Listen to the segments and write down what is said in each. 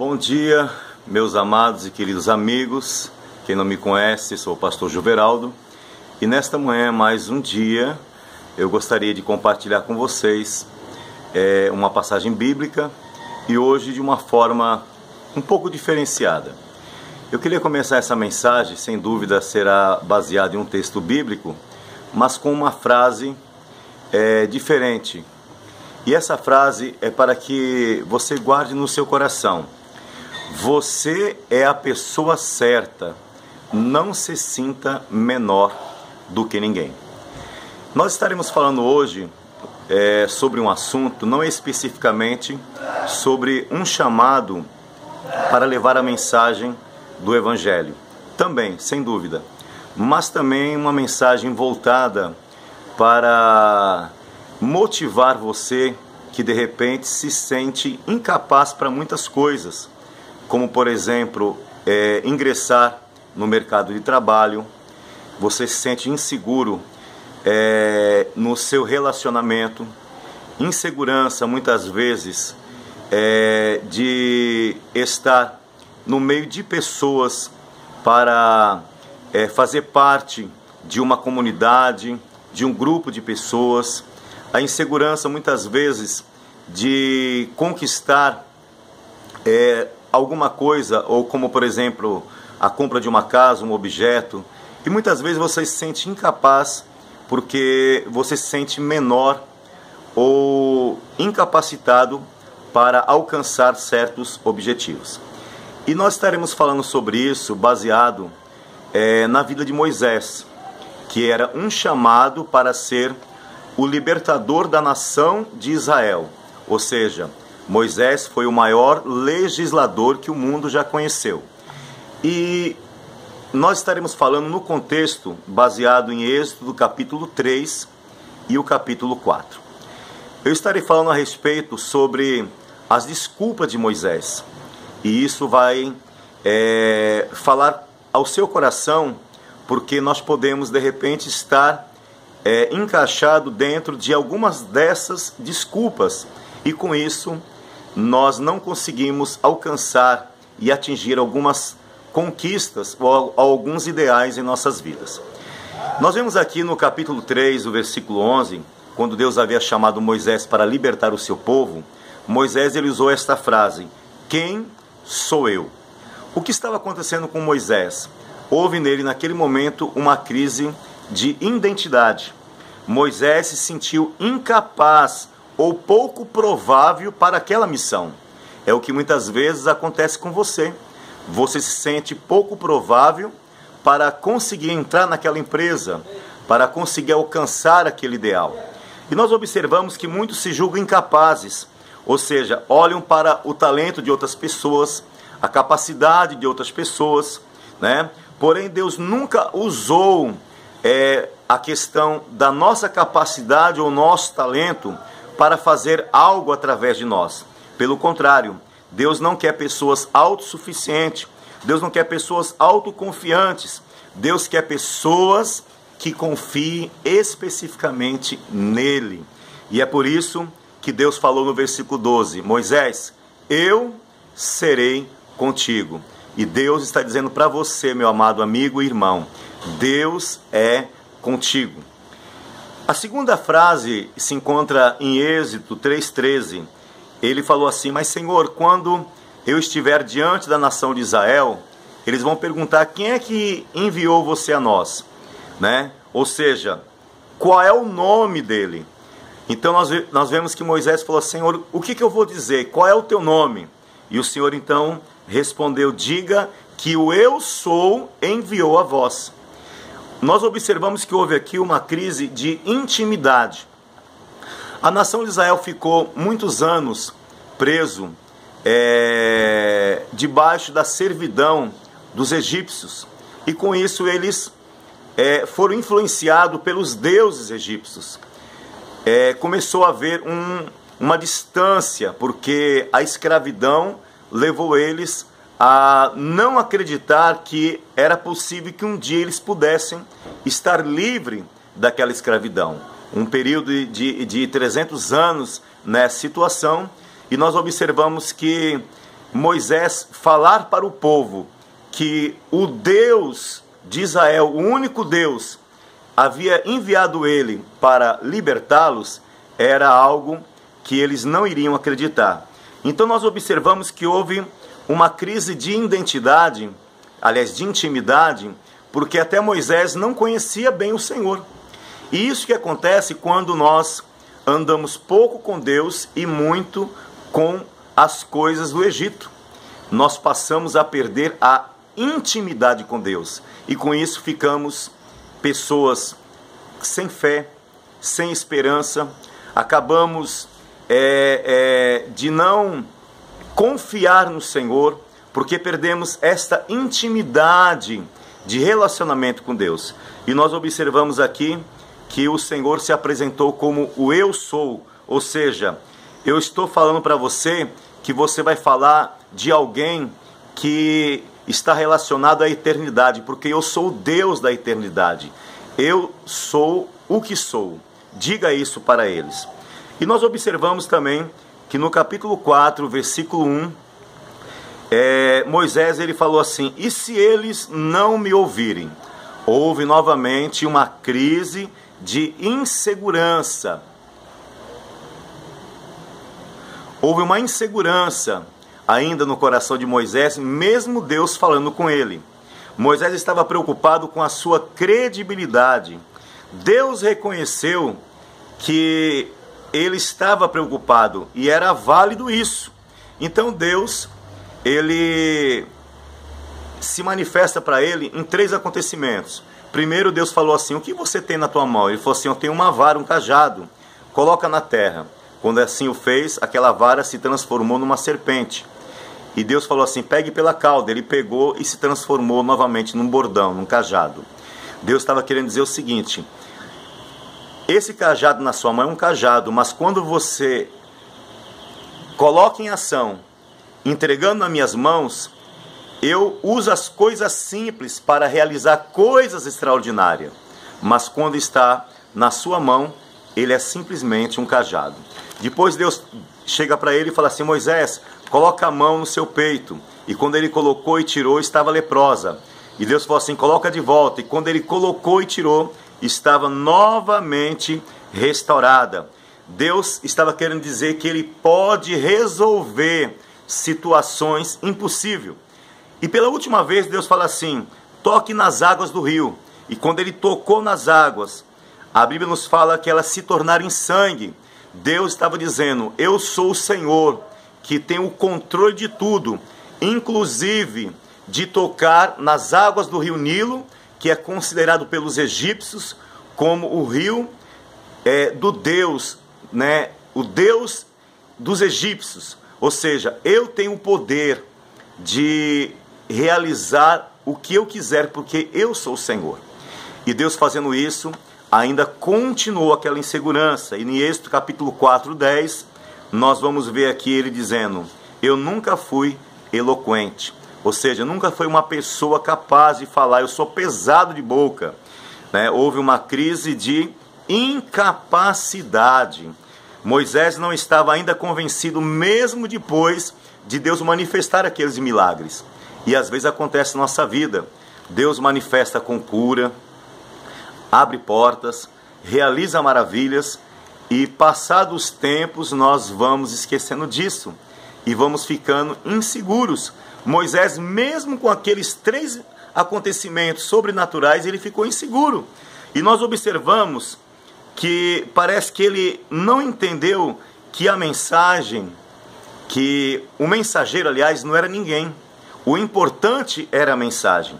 Bom dia, meus amados e queridos amigos. Quem não me conhece, sou o pastor Juveraldo. E nesta manhã, mais um dia, eu gostaria de compartilhar com vocês uma passagem bíblica e hoje de uma forma um pouco diferenciada. Eu queria começar essa mensagem, sem dúvida será baseada em um texto bíblico, mas com uma frase diferente. E essa frase é para que você guarde no seu coração. Você é a pessoa certa, não se sinta menor do que ninguém. Nós estaremos falando hoje sobre um assunto, não especificamente sobre um chamado para levar a mensagem do Evangelho. Também, sem dúvida, mas também uma mensagem voltada para motivar você que de repente se sente incapaz para muitas coisas, como por exemplo, ingressar no mercado de trabalho. Você se sente inseguro no seu relacionamento, insegurança muitas vezes de estar no meio de pessoas para fazer parte de uma comunidade, de um grupo de pessoas, a insegurança muitas vezes de conquistar alguma coisa, ou como por exemplo a compra de uma casa, um objeto, e muitas vezes você se sente incapaz porque você se sente menor ou incapacitado para alcançar certos objetivos. E nós estaremos falando sobre isso baseado na vida de Moisés, que era um chamado para ser o libertador da nação de Israel. Ou seja, Moisés foi o maior legislador que o mundo já conheceu. E nós estaremos falando no contexto baseado em Êxodo, do capítulo 3 e o capítulo 4. Eu estarei falando a respeito sobre as desculpas de Moisés. E isso vai falar ao seu coração, porque nós podemos de repente estar encaixado dentro de algumas dessas desculpas. E com isso nós não conseguimos alcançar e atingir algumas conquistas ou alguns ideais em nossas vidas. Nós vemos aqui no capítulo 3, o versículo 11, quando Deus havia chamado Moisés para libertar o seu povo, Moisés ele usou esta frase: quem sou eu? O que estava acontecendo com Moisés? Houve nele naquele momento uma crise de identidade. Moisés se sentiu incapaz ou pouco provável para aquela missão. É o que muitas vezes acontece com você. Você se sente pouco provável para conseguir entrar naquela empresa, para conseguir alcançar aquele ideal. E nós observamos que muitos se julgam incapazes, ou seja, olham para o talento de outras pessoas, a capacidade de outras pessoas, né? Porém, Deus nunca usou a questão da nossa capacidade ou nosso talento para fazer algo através de nós. Pelo contrário, Deus não quer pessoas autossuficientes, Deus não quer pessoas autoconfiantes, Deus quer pessoas que confiem especificamente nele. E é por isso que Deus falou no versículo 12, Moisés, eu serei contigo. E Deus está dizendo para você, meu amado amigo e irmão, Deus é contigo. A segunda frase se encontra em Êxodo 3,13. Ele falou assim, mas Senhor, quando eu estiver diante da nação de Israel, eles vão perguntar, quem é que enviou você a nós? Né? Ou seja, qual é o nome dele? Então nós vemos que Moisés falou, Senhor, o que eu vou dizer? Qual é o teu nome? E o Senhor então respondeu, diga que o eu sou enviou a vós. Nós observamos que houve aqui uma crise de intimidade. A nação de Israel ficou muitos anos preso debaixo da servidão dos egípcios. E com isso eles foram influenciados pelos deuses egípcios. Começou a haver uma distância, porque a escravidão levou eles a não acreditar que era possível que um dia eles pudessem estar livres daquela escravidão. Um período de 300 anos nessa situação, e nós observamos que Moisés falar para o povo que o Deus de Israel, o único Deus, havia enviado ele para libertá-los, era algo que eles não iriam acreditar. Então nós observamos que houve uma crise de identidade, aliás, de intimidade, porque até Moisés não conhecia bem o Senhor. E isso que acontece quando nós andamos pouco com Deus e muito com as coisas do Egito. Nós passamos a perder a intimidade com Deus. E com isso ficamos pessoas sem fé, sem esperança. Acabamos de não confiar no Senhor, porque perdemos esta intimidade de relacionamento com Deus. E nós observamos aqui que o Senhor se apresentou como o eu sou, ou seja, eu estou falando para você que você vai falar de alguém que está relacionado à eternidade, porque eu sou o Deus da eternidade. Eu sou o que sou. Diga isso para eles. E nós observamos também que no capítulo 4, versículo 1, Moisés ele falou assim: e se eles não me ouvirem? Houve novamente uma crise de insegurança. Houve uma insegurança ainda no coração de Moisés, mesmo Deus falando com ele. Moisés estava preocupado com a sua credibilidade. Deus reconheceu que ele estava preocupado e era válido isso. Então Deus, ele se manifesta para ele em 3 acontecimentos. Primeiro Deus falou assim: o que você tem na tua mão? Ele falou assim: eu tenho uma vara, um cajado, coloca na terra. Quando assim o fez, aquela vara se transformou numa serpente. E Deus falou assim: pegue pela cauda. Ele pegou e se transformou novamente num bordão, num cajado. Deus estava querendo dizer o seguinte: esse cajado na sua mão é um cajado, mas quando você coloca em ação, entregando nas minhas mãos, eu uso as coisas simples para realizar coisas extraordinárias. Mas quando está na sua mão, ele é simplesmente um cajado. Depois Deus chega para ele e fala assim: Moisés, coloca a mão no seu peito. E quando ele colocou e tirou, estava leprosa. E Deus falou assim: coloca de volta. E quando ele colocou e tirou, estava novamente restaurada. Deus estava querendo dizer que ele pode resolver situações impossíveis. E pela última vez Deus fala assim: toque nas águas do rio. E quando ele tocou nas águas, a Bíblia nos fala que elas se tornaram em sangue. Deus estava dizendo: eu sou o Senhor que tem o controle de tudo, inclusive de tocar nas águas do rio Nilo, que é considerado pelos egípcios como o rio do Deus, né? O Deus dos egípcios. Ou seja, eu tenho o poder de realizar o que eu quiser, porque eu sou o Senhor. E Deus fazendo isso, ainda continuou aquela insegurança. E em Êxodo capítulo 4, 10, nós vamos ver aqui ele dizendo: eu nunca fui eloquente. Ou seja, nunca foi uma pessoa capaz de falar, eu sou pesado de boca. Houve uma crise de incapacidade. Moisés não estava ainda convencido, mesmo depois de Deus manifestar aqueles milagres. E às vezes acontece na nossa vida. Deus manifesta com cura, abre portas, realiza maravilhas, e passados os tempos nós vamos esquecendo disso e vamos ficando inseguros. Moisés, mesmo com aqueles 3 acontecimentos sobrenaturais, ele ficou inseguro. E nós observamos que parece que ele não entendeu que a mensagem, que o mensageiro, aliás, não era ninguém. O importante era a mensagem.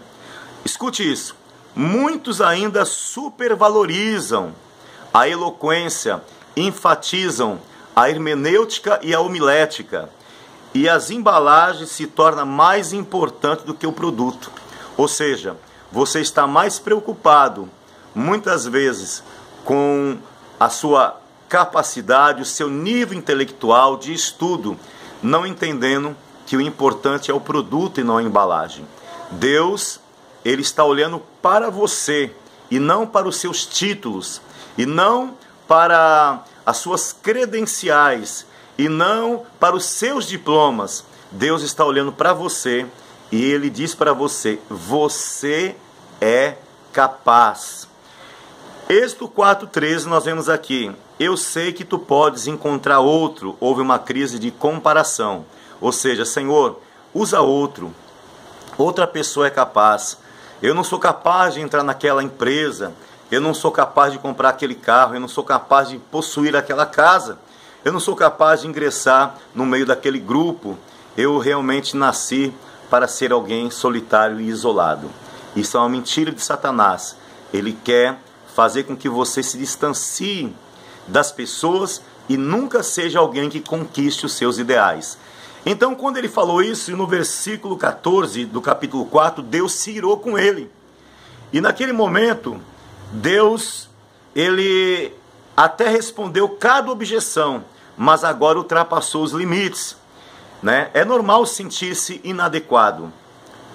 Escute isso. Muitos ainda supervalorizam a eloquência, enfatizam a hermenêutica e a homilética, e as embalagens se tornam mais importantes do que o produto. Ou seja, você está mais preocupado, muitas vezes, com a sua capacidade, o seu nível intelectual de estudo, não entendendo que o importante é o produto e não a embalagem. Deus, ele está olhando para você e não para os seus títulos, e não para as suas credenciais, e não para os seus diplomas. Deus está olhando para você e Ele diz para você: você é capaz. Êxodo 4:13 nós vemos aqui: eu sei que tu podes encontrar outro. Houve uma crise de comparação, ou seja, Senhor, usa outro, outra pessoa é capaz. Eu não sou capaz de entrar naquela empresa, eu não sou capaz de comprar aquele carro, eu não sou capaz de possuir aquela casa, eu não sou capaz de ingressar no meio daquele grupo. Eu realmente nasci para ser alguém solitário e isolado. Isso é uma mentira de Satanás. Ele quer fazer com que você se distancie das pessoas e nunca seja alguém que conquiste os seus ideais. Então, quando ele falou isso, no versículo 14 do capítulo 4, Deus se irou com ele. E naquele momento, Deus, ele até respondeu cada objeção, mas agora ultrapassou os limites, né? É normal sentir-se inadequado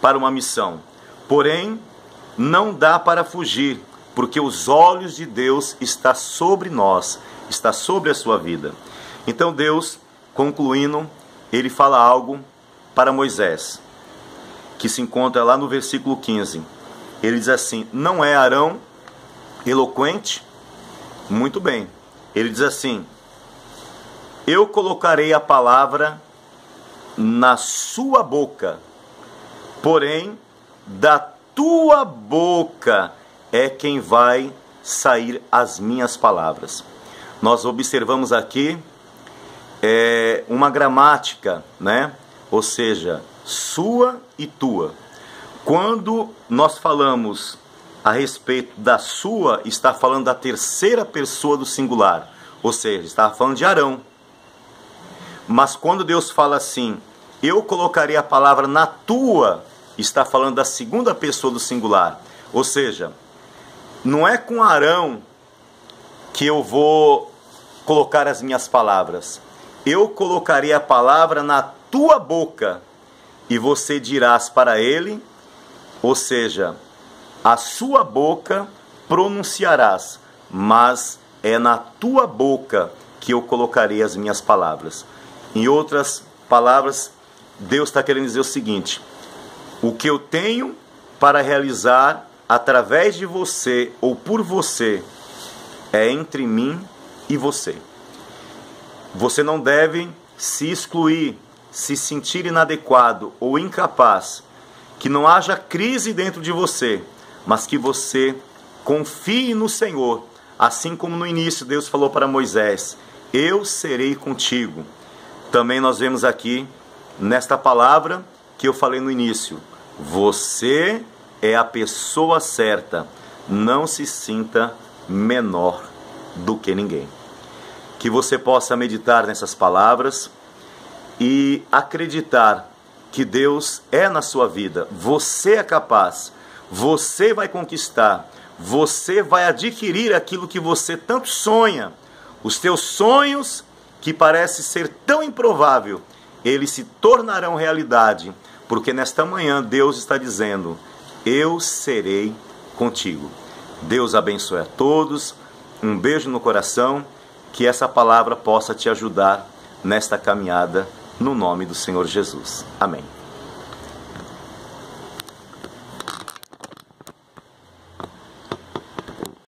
para uma missão, porém, não dá para fugir, porque os olhos de Deus estão sobre nós, está sobre a sua vida. Então Deus, concluindo, ele fala algo para Moisés, que se encontra lá no versículo 15. Ele diz assim: não é Arão eloquente? Muito bem. Ele diz assim: eu colocarei a palavra na sua boca, porém da tua boca é quem vai sair as minhas palavras. Nós observamos aqui uma gramática, né? Ou seja, sua e tua. Quando nós falamos a respeito da sua, está falando da terceira pessoa do singular, ou seja, está falando de Arão. Mas quando Deus fala assim: eu colocarei a palavra na tua, está falando da segunda pessoa do singular. Ou seja, não é com Arão que eu vou colocar as minhas palavras. Eu colocarei a palavra na tua boca e você dirás para ele, ou seja, a sua boca pronunciarás, mas é na tua boca que eu colocarei as minhas palavras. Em outras palavras, Deus está querendo dizer o seguinte: o que eu tenho para realizar através de você ou por você é entre mim e você. Você não deve se excluir, se sentir inadequado ou incapaz, que não haja crise dentro de você, mas que você confie no Senhor, assim como no início Deus falou para Moisés: eu serei contigo. Também nós vemos aqui, nesta palavra que eu falei no início, você é a pessoa certa, não se sinta menor do que ninguém. Que você possa meditar nessas palavras e acreditar que Deus é na sua vida. Você é capaz, você vai conquistar, você vai adquirir aquilo que você tanto sonha. Os teus sonhos, que parecem ser tão improvável, eles se tornarão realidade, porque nesta manhã Deus está dizendo: eu serei contigo. Deus abençoe a todos, um beijo no coração, que essa palavra possa te ajudar nesta caminhada, no nome do Senhor Jesus. Amém.